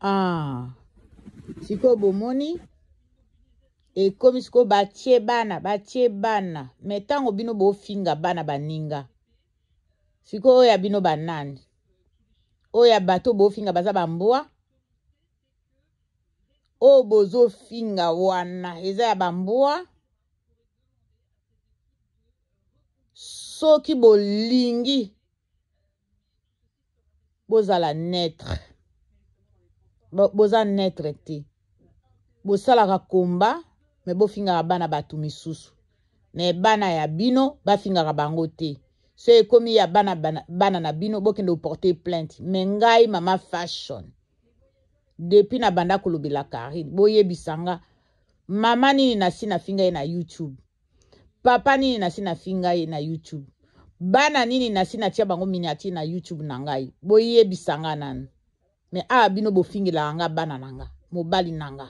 Ah, siko bomoni e komi siko batie bana metango bino bofinga bana baninga siko oya bino banani oya bato bofinga baza bambwa o bozo finga wana eza ya bambwa soki bolingi bozala netre boza netre te bosalaka komba me bofingaka bana bato misusu me bana ya bino bafingaka bango te so ekomi ya bana na bino bokende porter plainte me ngai mama fashion depuis na banda kolobela Karine boyebisanga mama nini nasi na finga ye na YouTube papa nini nasi na finga ye na YouTube bana nini nasi na tia bango miniature na YouTube na ngai boyebisanga nanu me a bino bofingela nga bana nanga mobali nanga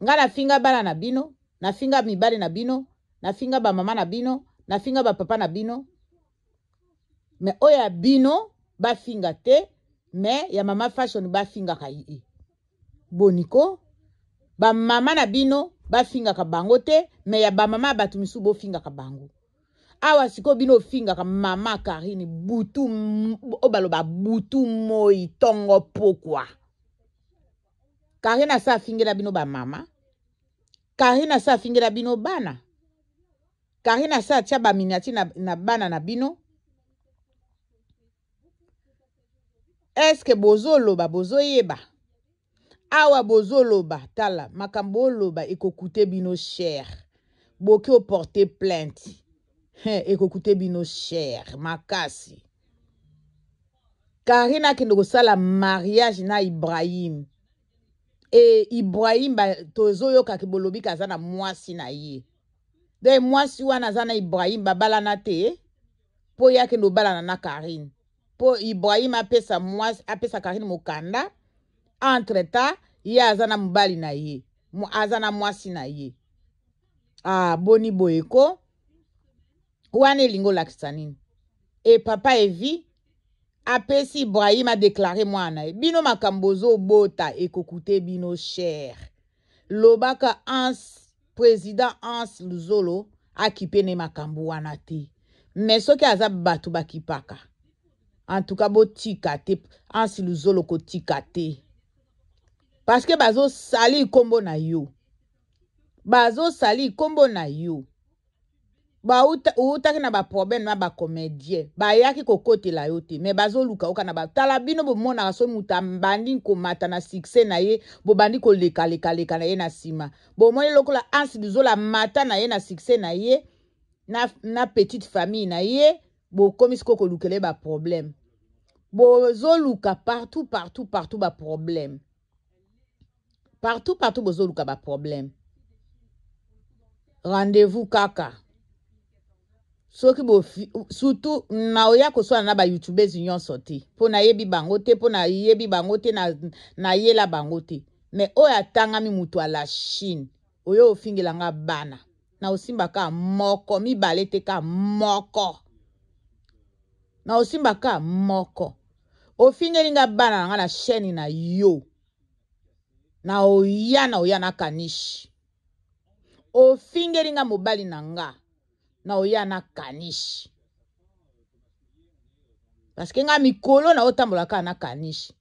nga na finga bana na bino na finga mibali na bino na finga ba mama na bino na finga ba papa na bino me oya bino ba finga te me ya mama fashion ba finga ka yi boniko ba mama na bino ba finga ka bango te me ya ba mama batu misu bo finga ka bango awa siko bino finga ka mama Karine butu obaloba butu moi tongo pokwa Karine asa fingela bino ba mama Karine asa fingela bino bana Karine asa tia ba miniature na bana na bino eske bozoloba bozoyeba awa bozoloba tala makambo loba ekokute bino cher boki o porter plainte ekokute bino cher makasi Karine akende kosala mariage na Ibrahim e Ibrahim tozoyoka ke bolobi kaza na mwasi na ye de mwasi wana za na Ibrahim babalana te po yakende obalana na Karine po Ibrahim apesa mwasi apesa Karine mokanda entre temps ye aza na mobali na ye aza na mwasi na ye ah boni boyeko wana elingo lakisa nini e papa evi apesi Ibrahim a déclaré mwana bino makambo zobota ekokute bino cher lobaka président Hans Luzolo akipene makambo wana te mais soki aza bato bakipaka en tout cas botika te Hans Luzolo kotika te parce que bazo sali kombo na yo bazo sali kombo na yo ba utaki na ba problème na ba comédien ba yaki kokotela yo te mais bazo luka oka na ba tala bino bo mona so muta mbandi ko mata na succès na ye bo bandi ko leka na ye na sima bo moni lokola Hans Luzola mata na ye na succès na ye na petite famille na ye bo komi siko ko lukele ba problème bo zo luka partout ba problème partout bo zo luka ba problème rendez-vous kaka soki bo surtout na oya ko so na ba youtubers union sorti po na yebi bango te po na yebi bango te na yela bango te mais oya tanga mi mutu a la Chine oyo ofingela nga bana na osimba ka moko mi balete ka moko na osimba ka moko ofingeli nga bana nga na chaîne na yo na oya na kanishi ofingeli nga mobali na nga na oya na kanishi parce que nga mikolo na otambola ka na kanishi